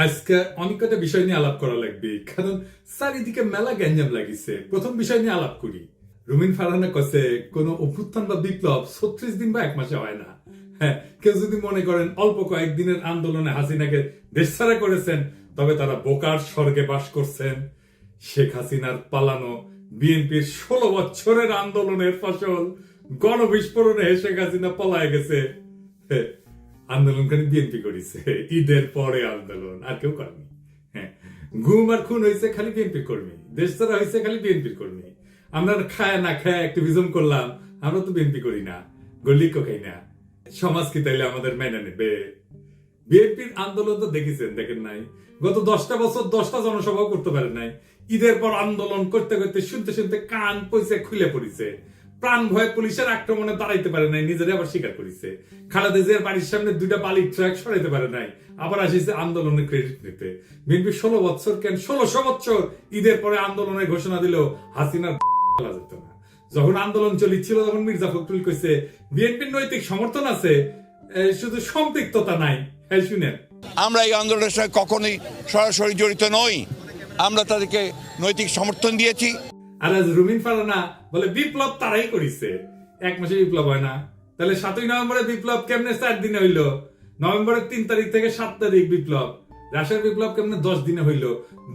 আজকে অনেক কটা বিষয় নিয়ে আলাপ করা লাগবে, কারণ চারিদিকে মেলা গ্যাঞ্জাম লাগিছে। প্রথম বিষয় নিয়ে আলাপ করি। রুমিন ফারহানা কছে কোন অভ্যুত্থান বা বিপ্লব 36 দিন বা এক মাসে হয় না। হ্যাঁ, কেউ যদি মনে করেন অল্প কয়েকদিনের আন্দোলনে হাসিনাকে দেশছাড়া করেছেন, তবে তারা বোকার স্বর্গে বাস করছেন। শেখ হাসিনার পালানো বিএনপির 16 বছরের আন্দোলনের ফসল গণবিস্ফোরণে শেখ হাসিনা পলায় গেছে। আন্দোলনকারী বিএনপি করেছে, ঈদের পরে আন্দোলন আর কেউ করেনি। হ্যাঁ, গুম আর খুন হয়েছে খালি বিএনপির কর্মী, দেশ ছাড়া হয়েছে খালি বিএনপির কর্মী। আমরা খায় না খায় অ্যাক্টিভিজম করলাম, আমরা তো বিএনপি করি না, গল্লিকও খাই না। সমাজ কি তাইলে আমাদের মেনে নেবে? বিএনপির আন্দোলন তো দেখেছেন, দেখেন নাই? গত 10টা বছর 10টা জনসভাও করতে পারে নাই। ঈদের পর আন্দোলন করতে করতে শুনতে শুনতে কান পয়সা খুলে পড়িছে। প্রাণ ভয়ে পুলিশের আক্রমণে দাঁড়াইতে পারে নাই, নিজেরা আবার স্বীকার করেছে। খালেদা জিয়ার বাড়ির সামনে 2টা বালির ট্রাক সরাইতে পারে নাই, আবার আসিছে আন্দোলনের ক্রেডিট নিতে। বিএনপি 16 বছর কেন 1600 বছর ঈদের পরে আন্দোলনের ঘোষণা দিল, হাসিনার যেত না। যখন আন্দোলন চলিছিল তখন মির্জা ফখরুল কইছে বিএনপির নৈতিক সমর্থন আছে, শুধু সম্পৃক্ততা নাই। হ্যাঁ, শুনেন, আমরা এই আন্দোলনের সঙ্গে কখনোই সরাসরি জড়িত নই, আমরা তাদেরকে নৈতিক সমর্থন দিয়েছি। আর আজ রুমিন ফারহানা বলে বিপ্লব তারাই করেছে, এক মাসে বিপ্লব হয় না। তাহলে 7ই নভেম্বরের বিপ্লব কেমনে 4 দিনে হইল? নভেম্বরের 3 তারিখ থেকে 7 তারিখ বিপ্লব। রাশিয়ার বিপ্লব কেমনে 10 দিনে হইল?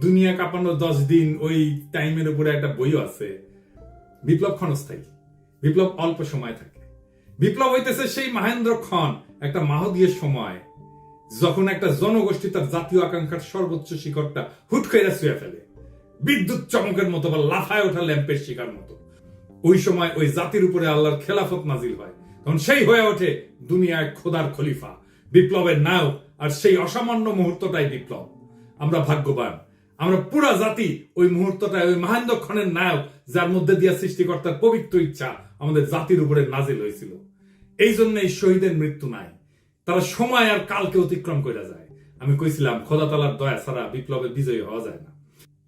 দুনিয়া কাঁপানো 10 দিন, ওই টাইমের উপরে একটা বইও আছে। বিপ্লব ক্ষণস্থায়ী, বিপ্লব অল্প সময় থাকে। বিপ্লব হইতেছে সেই মহেন্দ্র ক্ষণ, একটা মাহদীয় সময়, যখন একটা জনগোষ্ঠী তার জাতীয় আকাঙ্ক্ষার সর্বোচ্চ শিখরটা হুট করে ছুঁয়ে ফেলে, বিদ্যুৎ চমকের মতো বা লাফায় ওঠা ল্যাম্পের শিকার মতো। ওই সময় ওই জাতির উপরে আল্লাহর খেলাফত নাজিল হয়, তখন সেই হয়ে ওঠে দুনিয়ায় খোদার খলিফা, বিপ্লবের নায়ক। আর সেই অসামান্য মুহূর্তটাই বিপ্লব। আমরা ভাগ্যবান, আমরা পুরা জাতি ওই মুহূর্তটায়, ওই মহেন্দ্রক্ষণের নায়ক, যার মধ্যে দিয়ে সৃষ্টিকর্তার পবিত্র ইচ্ছা আমাদের জাতির উপরে নাজিল হয়েছিল। এই জন্য এই শহীদের মৃত্যু নাই, তারা সময় আর কালকে অতিক্রম করে যায়। আমি কইছিলাম খোদা তাআলার দয়া ছাড়া বিপ্লবে বিজয়ী হওয়া যায় না।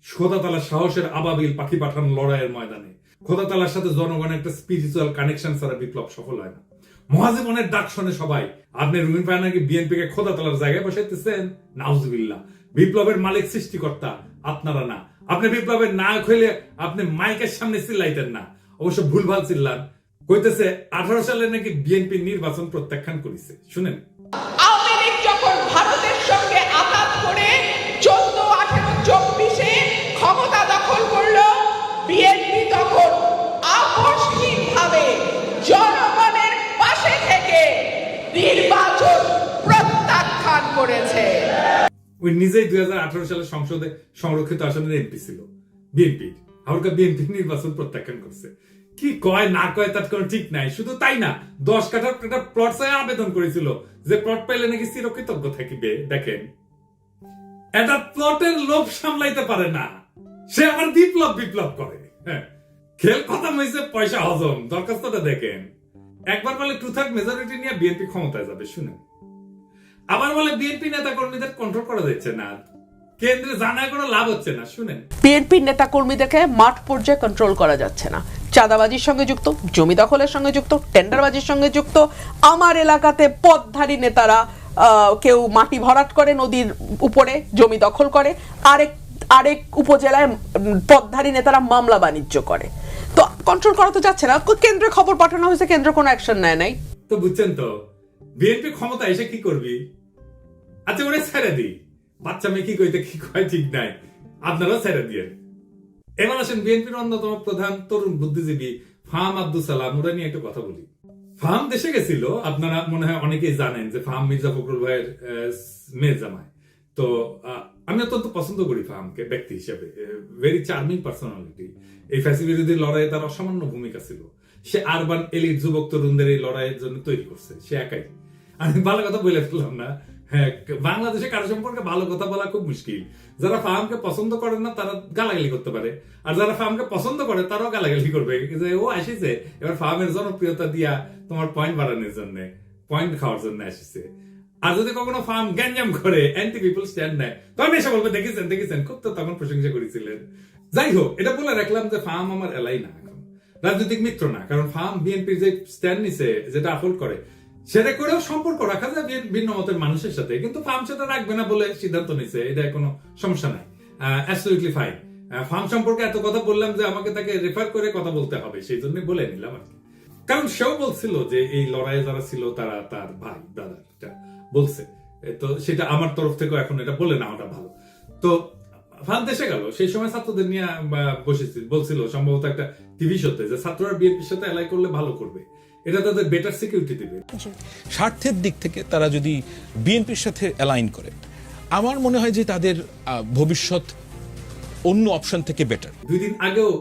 খোদা তাআলা সাহসের আবাবিল পাখি পাঠান লড়াইয়ের ময়দানে। খোদা তাআলার সাথে জনগণের একটা স্পিরিচুয়াল কানেকশন ছাড়া বিপ্লব সফল হয় না। মহাজীবনের ডাক শোনে সবাই। আপনি রুমিন ফারহানাকে বিএনপি কে খোদা তাআলার জায়গায় বসাইতেছেন? নাউজুবিল্লাহ। বিপ্লবের মালিক সৃষ্টিকর্তা, আপনারা না। আপনি বিপ্লবের নায়ক হইলে আপনি মাইকের সামনে চিল্লাইতেন না। অবশ্য ভুলভাল চিল্লান। কইতেছে 18 সালে নাকি বিএনপি নির্বাচন প্রত্যাখ্যান করেছে। শুনেন, আওয়ামী লীগ যখন ভারতের সঙ্গে আঘাত করে 14, 18, 24-এ ক্ষমতা দখল করলো, বিএনপি তখন আপোষহীনভাবে জনগণের পাশে থেকে নির্বাচন প্রত্যাখ্যান করেছে। ওই নিজেই 2018 সালে সংসদে সংরক্ষিত আসনের এমপি ছিল বিএনপি, আবার বিএনপি নির্বাচন প্রত্যাখ্যান করছে। কি কয় না কয় তার কোনো ঠিক নাই। শুধু তাই না, 10 কাঠার একটা প্লট চাই আবেদন করেছিল, যে প্লট পাইলে নাকি চিরকৃতজ্ঞ থাকিবে। দেখেন, এটা প্লটের লোভ সামলাইতে পারে না, সে আবার বিপ্লব বিপ্লব করে। হ্যাঁ, খেল খতম হয়েছে, পয়সা হজম। দরখাস্তটা দেখেন, একবার বলে 2/3 মেজরিটি নিয়ে বিএনপি ক্ষমতায় যাবে। শুনেন, আবার বলে বিএনপি নেতা কর্মীদের কন্ট্রোল করা যাচ্ছে না, কেন্দ্রে জানায় কোনো লাভ হচ্ছে না। শুনেন, বিএনপির নেতা কর্মীদেরকে মাঠ পর্যায়ে কন্ট্রোল করা যাচ্ছে না। চাঁদাবাজির সঙ্গে যুক্ত, জমি দখলের সঙ্গে যুক্ত, টেন্ডারবাজির সঙ্গে যুক্ত। আমার এলাকাতে পথধারী নেতারা কেউ মাটি ভরাট করে নদীর উপরে, জমি দখল করে। আরেক উপজেলায় পথধারী নেতারা মামলা বাণিজ্য করে। তো কন্ট্রোল করা তো যাচ্ছে না। কেন্দ্রে খবর পাঠানো হয়েছে, কেন্দ্র কোনো অ্যাকশন নেয় নাই। তো বুঝছেন তো, বিএনপি ক্ষমতা এসে কি করবি? আচ্ছা, ওরা ছেড়ে দিই, বাচ্চা মেয়ে কি কইতে কি কয় ঠিক নাই, আপনারাও ছেড়ে দিয়ে। এবার আসেন বিএনপির অন্যতম প্রধান তরুণ বুদ্ধিজীবী ফাহাম আব্দুল সালাম, ওরা নিয়ে একটু কথা বলি। ফাহাম দেশে গেছিল, আপনারা মনে হয় অনেকেই জানেন যে ফাহাম মির্জা ফখরুল ভাইয়ের মেয়ে জামাই। তো আমি অত্যন্ত পছন্দ করি ফাহামকে ব্যক্তি হিসেবে, ভেরি চার্মিং পার্সোনালিটি। এই ফ্যাসি বিরোধী লড়াইয়ে তার অসামান্য ভূমিকা ছিল। সে আরবান এলিট যুবক তরুণদের এই লড়াইয়ের জন্য তৈরি করছে, সে একাই। আমি ভালো কথা বলে ফেললাম না। হ্যাঁ, বাংলাদেশে কারো সম্পর্কে ভালো কথা বলা খুব মুশকিল। যারা ফাহামকে পছন্দ করে না তারা গালাগালি করতে পারে, আর যারা ফাহামকে পছন্দ করে তারাও গালাগালি করবে যে ও আসিছে এবার ফাহামের জনপ্রিয়তা দিয়া তোমার পয়েন্ট বাড়ানোর জন্য, পয়েন্ট খাওয়ার জন্য আসিছে। আর যদি কখনো ফাহাম গ্যাঞ্জাম করে, অ্যান্টি পিপল স্ট্যান্ড নেয়, তখন এসে বলবে দেখেছেন দেখেছেন, খুব তো তখন প্রশংসা করেছিলেন। যাই হোক, এটা বলে রাখলাম যে ফাহাম আমার এলাই না, এখন রাজনৈতিক মিত্র না। কারণ ফাহাম বিএনপির যে স্ট্যান্ড নিছে, যেটা আপলোড করে, সেটা করেও সম্পর্ক রাখা যায় ভিন্ন মতের মানুষের সাথে, কিন্তু ফার্ম সেটা রাখবে না বলে সিদ্ধান্ত নিছে, এটা কোনো সমস্যা নাই, অ্যাবসলিউটলি ফাইন। ফার্ম সম্পর্কে এত কথা বললাম যে আমাকে তাকে রেফার করে কথা বলতে হবে, সেই জন্যই বলে নিলাম আর কি। কারণ সেও বলছিল যে এই লড়াইয়ে যারা ছিল তারা তার ভাই ব্রাদার বলছে, তো সেটা আমার তরফ থেকেও এখন এটা বলে নেওয়াটা ভালো। তো ফার্ম দেশে গেল, সেই সময় ছাত্রদের নিয়ে বসেছিল, বলছিল সম্ভবত একটা টিভি শোতে যে ছাত্ররা বিএনপির সাথে এলাই করলে ভালো করবে, এটা তাদের বেটার সিকিউরিটি দিবে। স্বার্থের দিক থেকে তারা যদি বিএনপির সাথে অ্যালাইন করে, আমার মনে হয় যে তাদের ভবিষ্যৎ অন্য অপশন থেকে বেটার। 2 দিন আগেও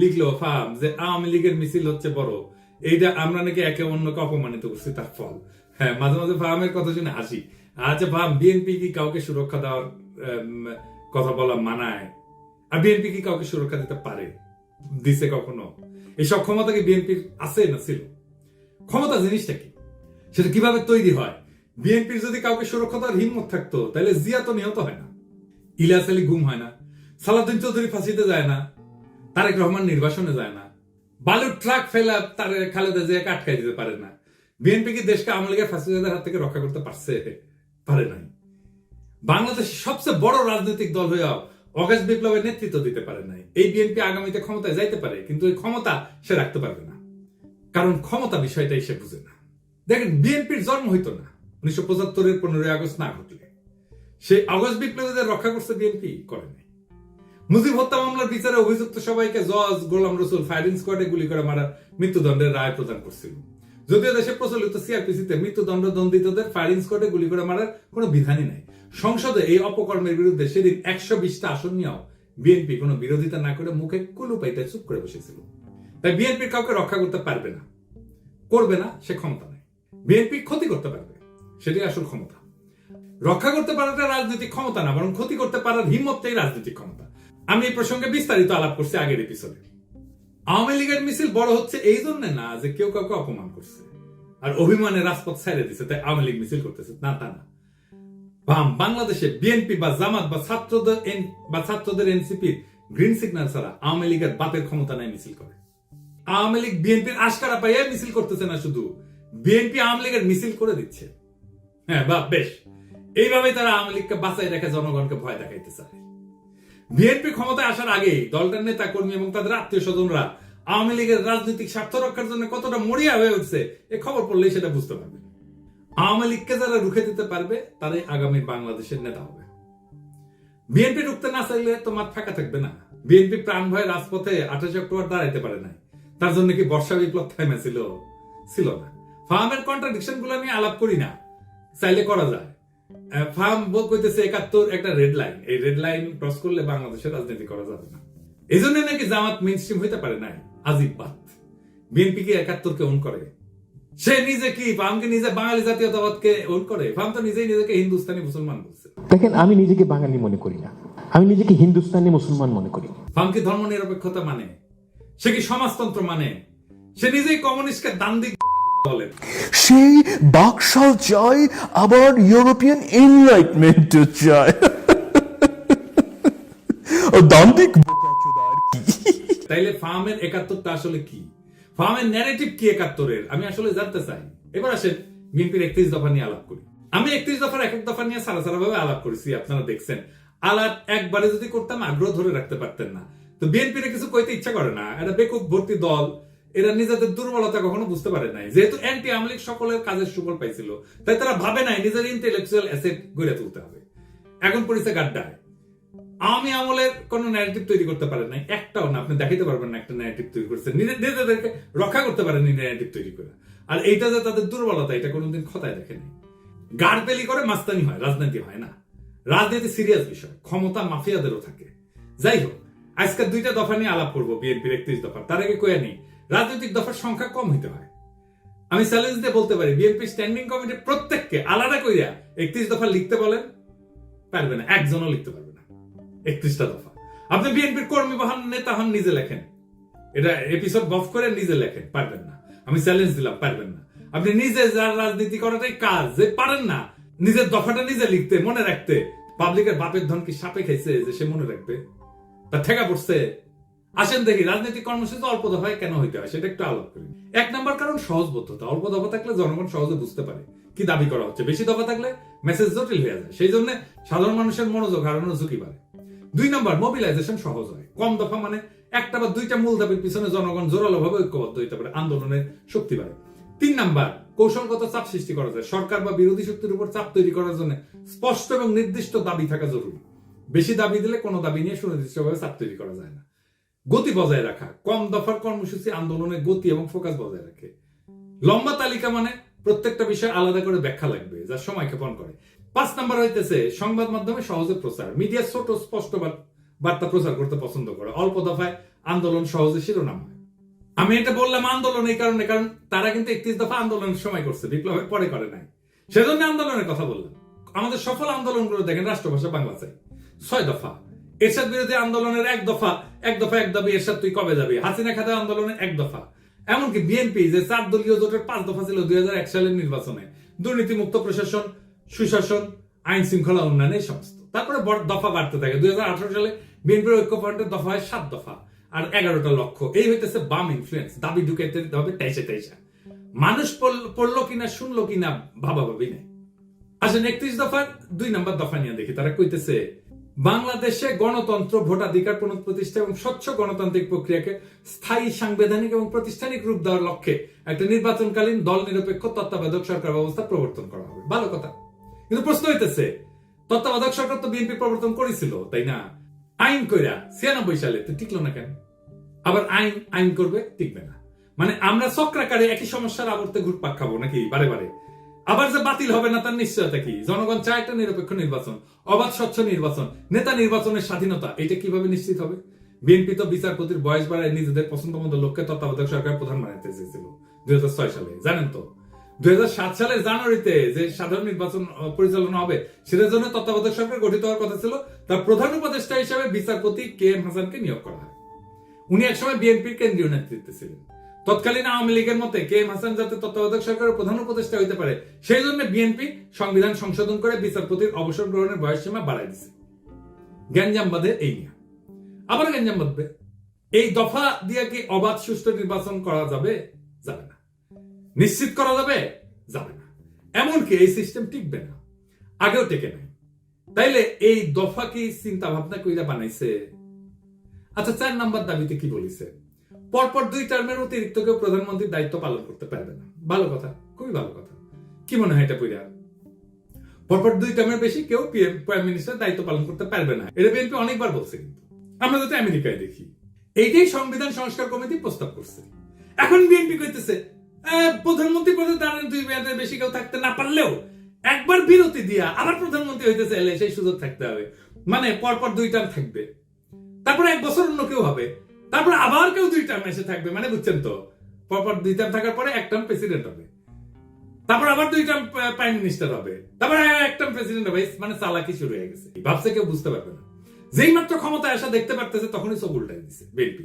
লিখলো ফার্ম যে আওয়ামী লীগের মিছিল হচ্ছে বড়, এইটা আমরা নাকি একে অন্যকে অপমানিত করছি তার ফল। হ্যাঁ, মাঝে মাঝে ফার্মের কথা শুনে হাসি। আচ্ছা ফার্ম, বিএনপি কি কাউকে সুরক্ষা দেওয়ার কথা বলা মানায়? আর বিএনপি কি কাউকে সুরক্ষা দিতে পারে? দিছে কখনো? এইসব ক্ষমতা কি বিএনপির আছে না ছিল? ক্ষমতা জিনিসটা কি, সেটা কিভাবে তৈরি হয়? বিএনপির যদি কাউকে সুরক্ষা দেওয়ার হিম্মত থাকতো তাহলে জিয়া তো নিহত হয় না, ইলিয়াস আলী গুম হয় না, সালাউদ্দিন চৌধুরী ফাঁসিতে যায় না, তারেক রহমান নির্বাসনে যায় না, বালুর ট্রাক ফেলা তার খালেদা জিয়াকে আটকাই দিতে পারে না। বিএনপি কি দেশকে আওয়ামী লীগের ফাঁসিবাদের হাত থেকে রক্ষা করতে পারছে? পারে নাই। বাংলাদেশের সবচেয়ে বড় রাজনৈতিক দল হয়েও অগাস্ট বিপ্লবের নেতৃত্ব দিতে পারে নাই। এই বিএনপি আগামীতে ক্ষমতায় যাইতে পারে, কিন্তু এই ক্ষমতা সে রাখতে পারবে না, কারণ ক্ষমতা বিষয়টাই সে বুঝে না। দেখেন, বিএনপির জন্ম হইতো না 1975-এর 15ই আগস্ট না ঘটলে। সেই অগাস্ট বিপ্লবীদের রক্ষা করছে বিএনপি? করে নাই। মুজিব হত্যা মামলার বিচারে অভিযুক্ত সবাইকে জজ গোলাম রসুল ফায়ারিং স্কোয়াডে গুলি করে মারার মৃত্যুদণ্ডের রায় প্রদান করছিল। যদিও দেশে প্রচলিত সিআরপিসিতে মৃত্যুদণ্ড দণ্ডিতদের ফায়ারিং স্কোয়াডে গুলি করে মারার কোনো বিধানই নাই। সংসদে এই অপকর্মের বিরুদ্ধে সেদিন 120টা আসন নিয়েও বিএনপি কোনো বিরোধিতা না করে মুখে কুলু পাইতে চুপ করে বসেছিল। তাই বিএনপির কাউকে রক্ষা করতে পারবে না, করবে না, সে ক্ষমতা নেই। বিএনপি ক্ষতি করতে পারবে, সেটাই আসল ক্ষমতা। রক্ষা করতে পারাটা রাজনৈতিক ক্ষমতা না, বরং ক্ষতি করতে পারার হিম্মতটাই রাজনৈতিক ক্ষমতা। আমি এই প্রসঙ্গে বিস্তারিত আলাপ করছি আগের এপিসোডে। আওয়ামী লীগের মিছিল বড় হচ্ছে এই জন্য না যে কেউ কাউকে অপমান করছে আর অভিমানে রাজপথ ছেড়ে দিচ্ছে তাই আওয়ামী লীগ মিছিল করতেছে, না তা না। বাংলাদেশে বিএনপি বা জামাত বা ছাত্রদের এনসিপি গ্রিন সিগন্যাল ছাড়া আওয়ামী লীগের বাপের ক্ষমতা নাই মিছিল করে। আওয়ামী লীগ বিএনপির আশকারা পাইয়া মিছিল করতেছে না, শুধু বিএনপি আওয়ামী লীগের মিছিল করে দিচ্ছে। হ্যাঁ বা বেশ, এইভাবে তারা আওয়ামী লীগকে বাঁচাই রেখে জনগণকে ভয় দেখাইতে চায়। বিএনপি ক্ষমতায় আসার আগেই দলটার নেতা কর্মী এবং তাদের আত্মীয় স্বজনরা আওয়ামী লীগের রাজনৈতিক স্বার্থ রক্ষার জন্য কতটা মরিয়া হয়ে উঠছে এ খবর পড়লেই সেটা বুঝতে পারবে। আওয়ামী লীগকে যারা রুখে দিতে পারবে তারাই আগামী বাংলাদেশের নেতা হবে। বিএনপি রুখতে না চাইলে তো মাঠ ফাঁকা থাকবে না। বিএনপি প্রাণ ভয়ে রাজপথে 28 অক্টোবর দাঁড়াইতে পারে নাই, তার জন্য কি বর্ষা বিপ্লব থামেছিল? ছিল না। ফার্মের কন্ট্রাডিকশন গুলো আমি আলাপ করি না, চাইলে করা যায়। ফার্ম কইতেছে 71 একটা রেড লাইন, এই রেড লাইন ক্রস করলে বাংলাদেশের রাজনীতি করা যাবে না। এই জন্য নাকি জামাত মেইনস্ট্রিম হইতে পারে নাই। আজিব বাত। বিএনপি কি 71 কে ওন করে? সে নিজে কি ফার্মকে নিজে বাঙালি জাতীয়তাবাদকে ওন করে? ফার্ম তো নিজেই নিজেকে হিন্দুস্তানি মুসলমান বলছে। দেখেন, আমি নিজেকে বাঙালি মনে করি না, আমি নিজেকে হিন্দুস্তানি মুসলমান মনে করি। ফার্ম কি ধর্ম নিরপেক্ষতা মানে? সে কি সমাজতন্ত্র মানে? সে নিজেই কমিউনিস্টকে দান্দিক বলে। সেই বাকশাল চায়, আবার ইউরোপিয়ান এনলাইটমেন্ট চায়। দান্তিক বোকাচোদা আর কি। তাইলে ফার্মের 71টা আসলে কি? ফার্মের ন্যারেটিভ কি 71-এর? আমি আসলে জানতে চাই। এবার আসেন বিএনপির 31 দফা নিয়ে আলাপ করি। আমি 31 দফার এক এক দফা নিয়ে সারা ভাবে আলাপ করেছি, আপনারা দেখছেন। আলাপ একবারে যদি করতাম আগ্রহ ধরে রাখতে পারতেন না। তো বিএনপির কিছু কইতে ইচ্ছা করে না, এটা বেকুব ভর্তি দল, এরা নিজেদের দুর্বলতা কখনো বুঝতে পারে নাই। যেহেতু অ্যান্টি আওয়ামী লীগ সকলের কাজের সুফল পাইছিল, তাই তারা ভাবে নাই নিজের ইন্টেলেকচুয়াল অ্যাসেট গড়ে তুলতে হবে। এখন পড়েছে গাড্ডায়। আওয়ামী আমলের কোন ন্যারেটিভ তৈরি করতে পারে নাই, একটাও না। আপনি দেখাইতে পারবেন না একটা ন্যারেটিভ তৈরি করছে, নিজেদেরকে রক্ষা করতে পারেনি ন্যারেটিভ তৈরি করে। আর এইটা যে তাদের দুর্বলতা, এটা কোনোদিন খতায় দেখেনি। গাড়পেলি করে মাস্তানি হয়, রাজনীতি হয় না। রাজনীতি সিরিয়াস বিষয়, ক্ষমতা মাফিয়াদেরও থাকে। যাই হোক, আজকে 2টা দফা নিয়ে আলাপ করবো বিএনপির 31 দফা। তার আগে কয়ে নেই, রাজনৈতিক দফার সংখ্যা কম হইতে হয়। আমি চ্যালেঞ্জ দিয়ে বলতে পারি, বিএনপি স্ট্যান্ডিং কমিটির প্রত্যেককে আলাদা কইরা 31 দফা লিখতে বলেন, পারবে না, একজনও লিখতে পারবে না 31টা দফা। আপনি বিএনপির কর্মী বা নেতা হন, নিজে লেখেন, এটা এপিসোড বফ করে নিজে লেখেন, পারবেন না। আমি চ্যালেঞ্জ দিলাম, পারবেন না। আপনি নিজে যার রাজনীতি করাটাই কাজ, যে পারেন না নিজের দফাটা নিজে লিখতে, মনে রাখতে, পাবলিকের বাপের ধন কি সাপে খাইছে যে সে মনে রাখবে? তার ঠেকা পড়ছে? আসেন দেখি রাজনৈতিক কর্মসূচি অল্প দফায় কেন হইতে হয় সেটা একটু আলোক করি। এক নাম্বার কারণ সহজবোধ্যতা। অল্প দফা থাকলে জনগণ সহজে বুঝতে পারে কি দাবি করা হচ্ছে। বেশি দফা থাকলে মেসেজ জটিল হয়ে যায়, সেই জন্য সাধারণ মানুষের মনোযোগ হারানোর ঝুঁকি বাড়ে। 2 নাম্বার, মোবিলাইজেশন সহজ হয়। কম দফা মানে একটা বা দুইটা মূল দাবির পিছনে জনগণ জোরালো ভাবে ঐক্যবদ্ধ হইতে পারে, আন্দোলনের শক্তি বাড়ে। 3 নাম্বার, কৌশলগত চাপ সৃষ্টি করা যায়। সরকার বা বিরোধী শক্তির উপর চাপ তৈরি করার জন্য স্পষ্ট এবং নির্দিষ্ট দাবি থাকা জরুরি। বেশি দাবি দিলে কোনো দাবি নিয়ে সুনির্দিষ্টভাবে চাপ তৈরি করা যায় না। গতি বজায় রাখা। কম দফার কর্মসূচি আন্দোলনের গতি এবং ফোকাস বজায় রাখে। লম্বা তালিকা মানে প্রত্যেকটা বিষয় আলাদা করে ব্যাখ্যা লাগবে, যা সময় ক্ষেপণ করে। 5 নাম্বার হইতেছে সংবাদ মাধ্যমে সহজে প্রচার। মিডিয়া ছোট স্পষ্ট বার্তা প্রচার করতে পছন্দ করে। অল্প দফায় আন্দোলন সহজে শিরোনাম হয়। আমি এটা বললাম আন্দোলন এই কারণে, কারণ তারা কিন্তু 31 দফা আন্দোলনের সময় করছে, বিপ্লবের পরে করে নাই, সেজন্য আন্দোলনের কথা বললাম। আমাদের সফল আন্দোলনগুলো দেখেন, রাষ্ট্রভাষা বাংলা চাই 6 দফা। এরশাদ বিরোধী আন্দোলনের 1 দফা, এক দাবি এরশাদ তুই কবে যাবি। হাসিনা খাতা আন্দোলনের 1 দফা। এমনকি বিএনপি যে 4 দলীয় জোটের 5 দফা ছিল 2001 সালের নির্বাচনে, দুর্নীতিমুক্ত প্রশাসন, সুশাসন, আইন শৃঙ্খলা উন্নয়ন, এই সমস্ত। তারপরে দফা বাড়তে থাকে। 2018 সালে বিএনপির ঐক্যফ্রন্টের দফা হয় 7 দফা আর 11টা লক্ষ্য। এই হইতেছে বাম ইনফ্লুয়েন্স। দাবি ঢুকাইতে হবে টাইসা। মানুষ পড়লো কিনা শুনলো কিনা ভাবাভাবি নাই। আসেন 31 দফার 2 নাম্বার দফা নিয়ে দেখি। তারা কইতেছে বাংলাদেশে গণতন্ত্র, ভোটাধিকার পুনঃপ্রতিষ্ঠা এবং স্বচ্ছ গণতান্ত্রিক প্রক্রিয়াকে স্থায়ী, সাংবিধানিক এবং প্রাতিষ্ঠানিক রূপ দেওয়ার লক্ষ্যে একটা নির্বাচনকালীন দল নিরপেক্ষ তত্ত্বাবধায়ক সরকার ব্যবস্থা প্রবর্তন করা হবে। ভালো কথা, কিন্তু প্রশ্ন হইতেছে তত্ত্বাবধায়ক সরকার তো বিএনপি প্রবর্তন করেছিল, তাই না? আইন কইরা 96 সালে তো টিকলো না কেন? আবার আইন করবে, টিকবে না। মানে আমরা চক্রাকারে একই সমস্যার আবর্তে ঘুরপাক খাবো নাকি বারে বারে? আবার যে বাতিল হবে না তার নিশ্চয়তা কি? জনগণ চায় একটা নিরপেক্ষ নির্বাচন, অবাধ স্বচ্ছ নির্বাচন, নেতা নির্বাচনের স্বাধীনতা। এটা কিভাবে নিশ্চিত হবে? বিএনপি তো বিচারপতির বয়স বাড়ায় নিজেদের পছন্দ মতো লোককে তত্ত্বাবধায়ক সরকার প্রধান বানাইতে চেয়েছিল 2006 সালে, জানেন তো? 2007 সালের জানুয়ারিতে যে সাধারণ নির্বাচন পরিচালনা হবে সেটার জন্য তত্ত্বাবধায়ক সরকার গঠিত হওয়ার কথা ছিল। তার প্রধান উপদেষ্টা হিসেবে বিচারপতি KM হাসানকে নিয়োগ করা হয়। উনি একসময় বিএনপির কেন্দ্রীয় নেতৃত্বে ছিলেন। তৎকালীন আওয়ামী লীগের মতে KM হাসান যাতে তত্ত্বাবধায়ক সরকারের প্রধান উপদেষ্টা হইতে পারে, সেই জন্য বিএনপি সংবিধান সংশোধন করে বিচারপতির অবসর গ্রহণের বয়সসীমা বাড়াই দিছে। গ্যাঞ্জাম বাঁধে এই নিয়ে, আবার গ্যাঞ্জাম বাঁধবে। এই দফা দিয়ে কি অবাধ সুষ্ঠু নির্বাচন করা যাবে? যাবে না। নিশ্চিত করা যাবে? যাবে না। এমনকি এই সিস্টেম টিকবে না, আগেও টেকে নাই। তাইলে এই দফা কি চিন্তা ভাবনা কইরা বানাইছে? আচ্ছা, 4 নাম্বার দাবিতে কি বলিছে? পরপর 2 টার্মের অতিরিক্ত কেউ প্রধানমন্ত্রীর দায়িত্ব পালন করতে পারবে না। ভালো কথা, খুবই ভালো কথা। কি মনে হয় এটা পইরা? পরপর 2 টার্মের বেশি কেউ প্রাইম মিনিস্টার দায়িত্ব পালন করতে পারবে না। এটা বিএনপি অনেকবার বলছে, কিন্তু আমরা যাতে আমেরিকায় দেখি এইটাই সংবিধান সংস্কার কমিটি প্রস্তাব করছে। এখন বিএনপি কইতেছে প্রধানমন্ত্রী পদে দাঁড়ান 2 মেয়াদের বেশি কেউ থাকতে না পারলেও একবার বিরতি দিয়া আবার প্রধানমন্ত্রী হইতে চাইলে সেই সুযোগ থাকতে হবে। মানে পরপর 2 টার্ম থাকবে, তারপরে 1 বছর অন্য কেউ হবে, তারপর আবার কেউ 2 টার্ম এসে থাকবে। মানে বুঝছেন তো, পরপর 2 টার্ম থাকার পরে 1 টার্ম প্রেসিডেন্ট হবে, তারপর আবার 2 টার্ম প্রাইম মিনিস্টার হবে, তারপর 1 টার্ম প্রেসিডেন্ট হবে। মানে চালাকি শুরু হয়ে গেছে, ভাবছে কেউ বুঝতে পারবে না। যেই মাত্র ক্ষমতায় আসা দেখতে পারতেছে তখনই সব উল্টাই দিছে বিএনপি।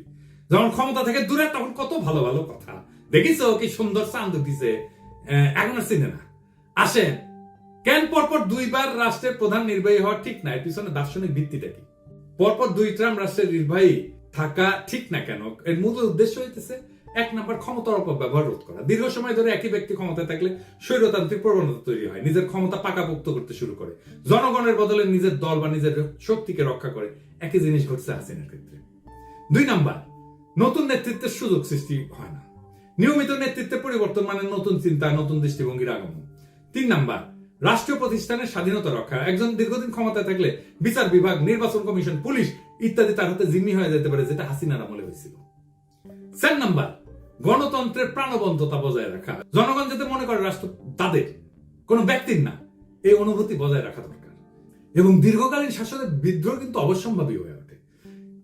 যখন ক্ষমতা থেকে দূরে তখন কত ভালো ভালো কথা দেখিস, কি সুন্দর চাঁদ দিছে, এখন আর চিনে না। আসেন, কেন পরপর 2 বার রাষ্ট্রের প্রধান নির্বাহী হওয়া ঠিক না? এর পিছনে দার্শনিক ভিত্তিটা কি? পরপর 2 টার্ম রাষ্ট্রের নির্বাহী থাকা ঠিক না কেন? এর মূল উদ্দেশ্য হইতেছে 1 নাম্বার, ক্ষমতার অপব্যবহার রোধ করা। দীর্ঘ সময় ধরে একই ব্যক্তি ক্ষমতায় থাকলে স্বৈরতান্ত্রিক প্রবণতা তৈরি হয়, নিজের ক্ষমতা পাকাপোক্ত করতে শুরু করে, জনগণের বদলে নিজের দল বা নিজের শক্তিকে রক্ষা করে। একই জিনিস ঘটছে হাসিনার ক্ষেত্রে। 2 নাম্বার, নতুন নেতৃত্বের সুযোগ সৃষ্টি হয় না। নিয়মিত নেতৃত্বের পরিবর্তন মানে নতুন চিন্তা, নতুন দৃষ্টিভঙ্গির আগমন। 3 নাম্বার, রাষ্ট্রীয় প্রতিষ্ঠানের স্বাধীনতা রক্ষা। একজন দীর্ঘদিন ক্ষমতায় থাকলে বিচার বিভাগ, নির্বাচন কমিশন, পুলিশ ইত্যাদি তার হাতে জিম্মি হয়ে যেতে পারে, যেটা হাসিনার আমলে হয়েছিল। 4 নাম্বার, গণতন্ত্রের প্রাণবন্ততা বজায় রাখা। জনগণ যাতে মনে করে রাষ্ট্র তাদের, কোন ব্যক্তির না, এই অনুভূতি বজায় রাখা দরকার। এবং দীর্ঘকালীন শাসনের বিদ্রোহ কিন্তু অবশ্যম্ভাবী হয়ে ওঠে,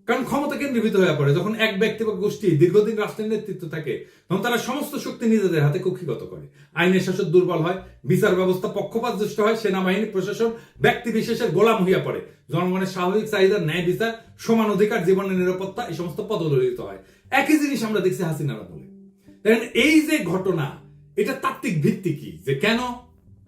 কারণ ক্ষমতা কেন্দ্রীভূত হয়ে পড়ে। যখন এক ব্যক্তি বা গোষ্ঠী দীর্ঘদিন রাষ্ট্রের নেতৃত্ব থাকে, তখন তারা সমস্ত শক্তি নিজেদের হাতে কক্ষিগত করে। আইনের শাসন দুর্বল হয়, বিচার ব্যবস্থা পক্ষপাতদুষ্ট হয়, সেনাবাহিনী, প্রশাসন ব্যক্তি বিশেষের গোলাম হইয়া পড়ে, জনগণের স্বাভাবিক চাহিদা, ন্যায় বিচার, সমান অধিকার, জীবনের নিরাপত্তা, এই সমস্ত পদদলিত হয়। একই জিনিস আমরা দেখছি হাসিনারা বলে। এই যে ঘটনা, এটা তাত্ত্বিক ভিত্তি কি যে কেন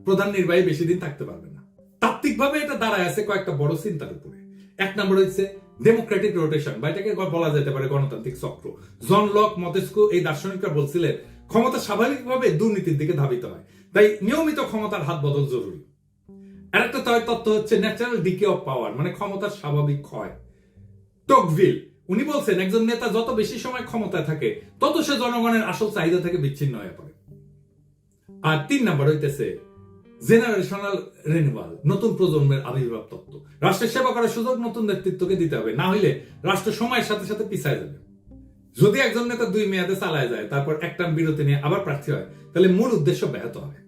প্রধান নির্বাহী বেশি দিন থাকতে পারবে না? তাত্ত্বিকভাবে এটা দাঁড়ায় আছে কয়েকটা বড় চিন্তার উপরে। 1 নম্বর হচ্ছে ডেমোক্রেটিক রোটেশন বা এটাকে বলা যেতে পারে গণতান্ত্রিক চক্র। জন লক, মন্তেস্কু এই দার্শনিকরা বলছিলেন ক্ষমতা স্বাভাবিকভাবে দুর্নীতির দিকে ধাবিত হয়, তাই নিয়মিত ক্ষমতার হাত বদল জরুরি। আরেকটা তত্ত্ব হচ্ছে ন্যাচারাল ডিকে অফ পাওয়ার, মানে ক্ষমতার স্বাভাবিক ক্ষয়। টকভিল উনি বলছেন একজন নেতা যত বেশি সময় ক্ষমতায় থাকে তত সে জনগণের আসল চাহিদা থেকে বিচ্ছিন্ন হয়ে পড়ে। আর 3 নাম্বার হইতেছে জেনারেশনাল রিনিউয়াল, নতুন প্রজন্মের আবির্ভাব তত্ত্ব। রাষ্ট্রের সেবা করার সুযোগ নতুন নেতৃত্বকে দিতে হবে, না হইলে রাষ্ট্র সময়ের সাথে সাথে পিছায় যাবে। যদি একজন নেতা 2 মেয়াদে চালায় যায়, তারপর এক টার্ম বিরতি নিয়ে আবার প্রার্থী হয়, তাহলে মূল উদ্দেশ্য ব্যাহত হয়।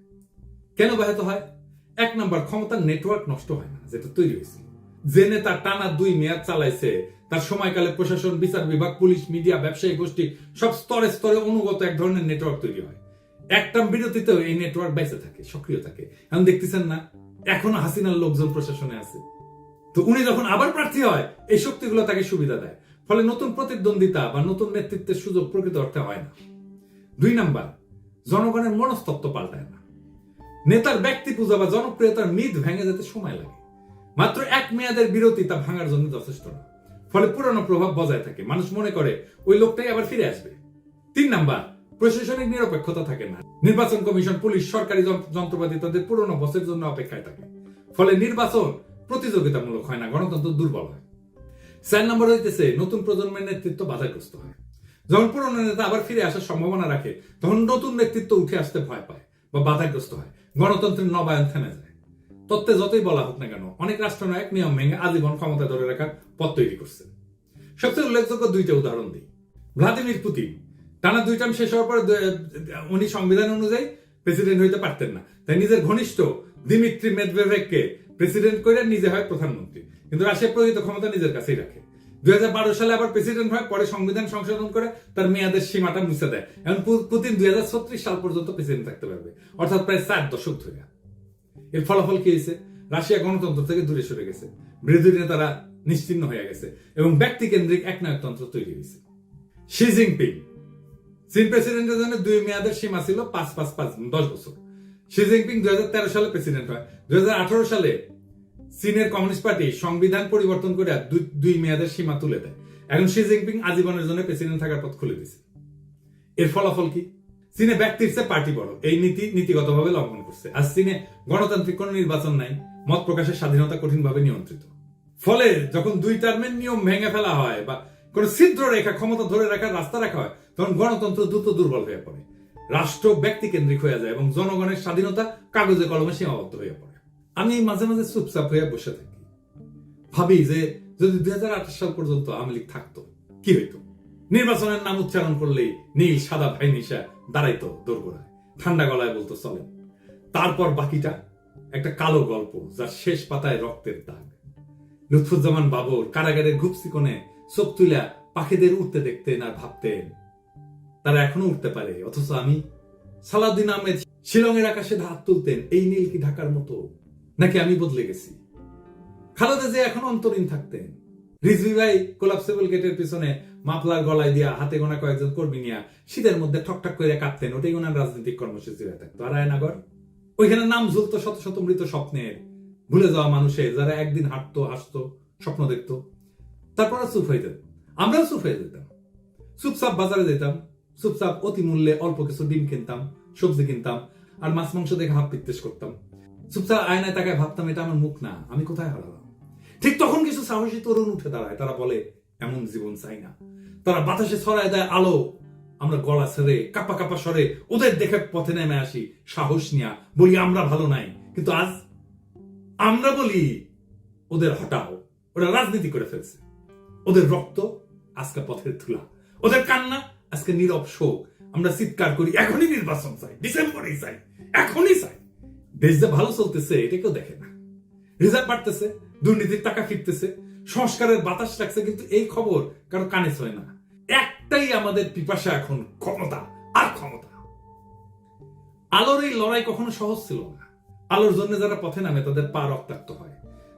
কেন ব্যাহত হয়? 1 নাম্বার, ক্ষমতার নেটওয়ার্ক নষ্ট হয় না, যেটা তৈরি হয়েছে। যে নেতা টানা 2 মেয়াদ চালাইছে তার সময়কালে প্রশাসন, বিচার বিভাগ, পুলিশ, মিডিয়া, ব্যবসায়ী গোষ্ঠী সব স্তরে স্তরে অনুগত এক ধরনের নেটওয়ার্ক তৈরি হয়। একটা বিরতিতেও এই নেটওয়ার্ক বেঁচে থাকে, সক্রিয় থাকে। এখন দেখতেছেন না, এখনো হাসিনার লোকজন প্রশাসনে আছে। তো উনি যখন আবার প্রার্থী হয়, এই শক্তিগুলো তাকে সুবিধা দেয়, ফলে নতুন প্রতিদ্বন্দ্বিতা বা নতুন নেতৃত্বের সুযোগ প্রকৃত অর্থে হয় না। 2 নাম্বার, জনগণের মনস্তত্ত্ব পাল্টায় না। নেতার ব্যক্তি পূজা বা জনপ্রিয়তার মিথ ভেঙে যেতে সময় লাগে। মাত্র 1 মেয়াদের বিরতি তা ভাঙার জন্য যথেষ্ট না, ফলে পুরনো প্রভাব বজায় থাকে। মানুষ মনে করে ওই লোকটাই আবার ফিরে আসবে। 3 নাম্বার, প্রশাসনিক নিরপেক্ষতা থাকে না। নির্বাচন কমিশন, পুলিশ, সরকারি যন্ত্রপাতি তাদের পুরনো বসের জন্য অপেক্ষায় থাকে, ফলে নির্বাচন প্রতিযোগিতামূলক হয় না, গণতন্ত্র দুর্বল হয়। 4 নম্বর হইতেছে নতুন প্রজন্মের নেতৃত্ব বাধাগ্রস্ত হয়। যখন পুরনো নেতা আবার ফিরে আসার সম্ভাবনা রাখে, তখন নতুন নেতৃত্ব উঠে আসতে ভয় পায় বা বাধাগ্রস্ত হয়, গণতন্ত্রের নবায়ন থেমে যায়। তত্ত্বে যতই বলা হোক না কেন, অনেক রাষ্ট্রনায়ক নিয়ম ভেঙে আজীবন ক্ষমতা ধরে রাখার পথ তৈরি করছে। সবচেয়ে উল্লেখযোগ্য 2টা উদাহরণ দিই। ভ্লাদিমির পুতিন টানা 2 টার্ম শেষ হওয়ার পর উনি সংবিধান অনুযায়ী প্রেসিডেন্ট হইতে পারতেন না, তাই নিজের ঘনিষ্ঠ দিমিত্রি মেদভেদেভকে প্রেসিডেন্ট করে নিজে হয় প্রধানমন্ত্রী, কিন্তু রাশিয়া প্রকৃত ক্ষমতা নিজের কাছেই রাখে। 2012 সালে আবার প্রেসিডেন্ট হয়, পরে সংবিধান সংশোধন করে তার মেয়াদের সীমাটা মুছে দেয়। এখন পুতিন 2036 সাল পর্যন্ত প্রেসিডেন্ট থাকতে পারবে, অর্থাৎ প্রায় 4 দশক ধরে। এর ফলাফল কি হয়েছে? রাশিয়া গণতন্ত্র থেকে দূরে সরে গেছে, বিরোধী নেতারা নিশ্চিহ্ন হয়ে গেছে এবং ব্যক্তিকেন্দ্রিক একনায়কতন্ত্র তৈরি হয়েছে। শি জিনপিং, চীন প্রেসিডেন্টের জন্য 2 মেয়াদের সীমা ছিল 5-5-5 10 বছর। শি জিনপিং 2013 সালে প্রেসিডেন্ট হয়। 2018 সালে চীনের কমিউনিস্ট পার্টি সংবিধান পরিবর্তন করে 2 মেয়াদের সীমা তুলে দেয়। এখন শি জিনপিং আজীবনের জন্য প্রেসিডেন্ট থাকার পথ খুলে দিয়েছে। এর ফলাফল কি? চীনে ব্যক্তির চেয়ে পার্টি বড়, এই নীতিগতভাবে লঙ্ঘন করছে। আর চীনে গণতান্ত্রিক কোন নির্বাচন নাই, মত প্রকাশের স্বাধীনতা কঠিনভাবে নিয়ন্ত্রিত। ফলে যখন 2 টার্মের নিয়ম ভেঙে ফেলা হয় বা কোন ছিদ্র রেখা, ক্ষমতা ধরে রাখার রাস্তা রাখা হয়, তখন গণতন্ত্র দ্রুত দুর্বল হয়ে পড়ে, রাষ্ট্র ব্যক্তি কেন্দ্রিক হয়ে যায় এবং জনগণের স্বাধীনতা কাগজে কলমে সীমাবদ্ধ হয়ে পড়ে। আমি মাঝে মাঝে চুপচাপ হয়ে বসে থাকি, ভাবি যে যদি 2028 সাল পর্যন্ত আওয়ামী লীগ থাকতো কি হইতো। নির্বাচনের নাম উচ্চারণ করলেই নীল সাদা ভাই নিশা দাঁড়াইতো দোরগোড়ায়, ঠান্ডা গলায় বলতো চলেন। তারপর বাকিটা একটা কালো গল্প, যার শেষ পাতায় রক্তের দাগ। লুৎফুজ্জামান বাবর কারাগারের ঘুপসি কোণে চোখ তুলা পাখিদের উঠতে দেখতেন আর ভাবতেন তারা এখনো উঠতে পারে, অথচ আমি। সালাউদ্দিন আহমেদ শিলংয়ের আকাশে হাত তুলতেন, এই নীল কি ঢাকার মতো, নাকি আমি বদলে গেছি। খালেদা জিয়া এখন অন্তরীণ থাকতেন। রিজভী ভাই কোলাপসেবল গেটের পিছনে মাফলার গলায় দিয়া হাতে গোনা কয়েকজন কর্মী নিয়ে শীতের মধ্যে ঠকঠক করে কাঁদতেন, ওটাই ওনার রাজনৈতিক কর্মসূচি হয়ে থাকতো। আর আয়নাগর, ওইখানে নাম ঝুলতো শত শত মৃত স্বপ্নের, ভুলে যাওয়া মানুষের, যারা একদিন হাঁটতো, হাসতো, স্বপ্ন দেখতো, তারপর চুপ হয়ে যেত। আমরাও চুপ হয়ে যেতাম, চুপচাপ বাজারে যেতাম, চুপচাপ অতি মূল্যে অল্প কিছু ডিম কিনতাম, সবজি কিনতাম, আর মাছ মাংস দেখে হাত পিত্তেশ করতাম। চুপচাপ আয়নায় তাকায় ভাবতাম, এটা আমার মুখ না, আমি কোথায় হারালাম। ঠিক তখন কিছু সাহসী তরুণ উঠে দাঁড়ায়, তারা বলে এমন জীবন চাই না। তারা বাতাসে ছড়ায় দেয় আলো, আমরা গলা ছেড়ে কাপা কাপা স্বরে ওদের দেখে পথে নেমে আসি, সাহস নিয়া বলি আমরা ভালো নাই। কিন্তু আজ আমরা বলি ওদের হটাও, ওরা রাজনীতি করে ফেলছে, ওদের রক্ত আজকে পথের ধুলা, ওদের কান্না আজকে নীরব শোক। আমরা চিৎকার করি এখনই নির্বাচন চাই, ডিসেম্বরেই চাই, এখনই চাই। দেশ যে ভালো চলতেছে এটা কেউ দেখে না, রিজার্ভ বাড়তেছে, দুর্নীতির টাকা ফিরতেছে, সংস্কারের বাতাস লাগছে, কিন্তু এই খবর কারো কানে ছয় না। একটাই আমাদের পিপাসা এখন, ক্ষমতা আর ক্ষমতা। আলোর এই লড়াই কখনো সহজ ছিল না। আলোর জন্য যারা পথে নামে তাদের পা রক্তাক্ত হয়,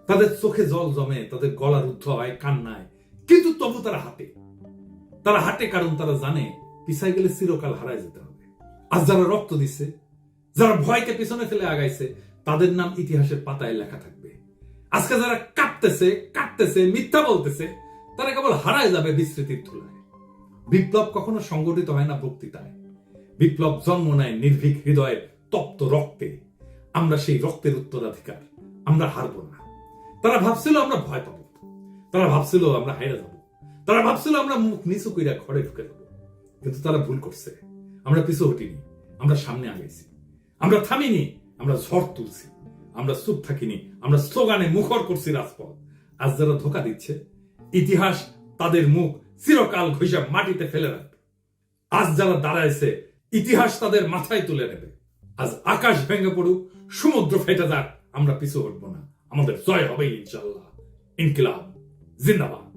তাদের চোখে জল জমে, তাদের গলা রুদ্ধ হয় কান্নায়, কিন্তু তবু তারা হাঁটে কারণ তারা জানে পিছাই গেলে চিরকাল হারায় যেতে হবে। আজ যারা রক্ত দিচ্ছে, যারা ভয়কে পিছনে ফেলে আগাইছে, তাদের নাম ইতিহাসের পাতায় লেখা থাকবে। আজকে যারা কাঁদতেছে, মিথ্যা বলতেছে, তারা কেবল হারায় যাবে বিস্মৃতির ধুলায়। বিপ্লব কখনো সংগঠিত হয় না বক্তৃতায়, বিপ্লব জন্ম নেয় নির্ভীক হৃদয়ের তপ্ত রক্তে। আমরা সেই রক্তের উত্তরাধিকার, আমরা হারবো না। তারা ভাবছিল আমরা ভয় পাবো, তারা ভাবছিল আমরা হাইরা যাবো, তারা ভাবছিল আমরা মুখ নিচু কইরা ঘরে ঢুকে যাবো। কিন্তু তারা ভুল করছে। আমরা পিছু হটিনি, আমরা সামনে আগাইছি, আমরা থামিনি, আমরা ঝড় তুলছি, আমরা চুপ থাকিনি, আমরা স্লোগানে মুখর করছি রাজপথ। আজ যারা ধোকা দিচ্ছে, ইতিহাস তাদের মুখ চিরকাল ঘষা মাটিতে ফেলে রাখবে। আজ যারা দাঁড়াইছে, ইতিহাস তাদের মাথায় তুলে নেবে। আজ আকাশ ভেঙে পড়ুক, সমুদ্র ফেটে যাক, আমরা পিছু হটবো না। আমাদের জয় হবে ইনশাআল্লাহ। ইনকিলাব জিন্দাবাদ।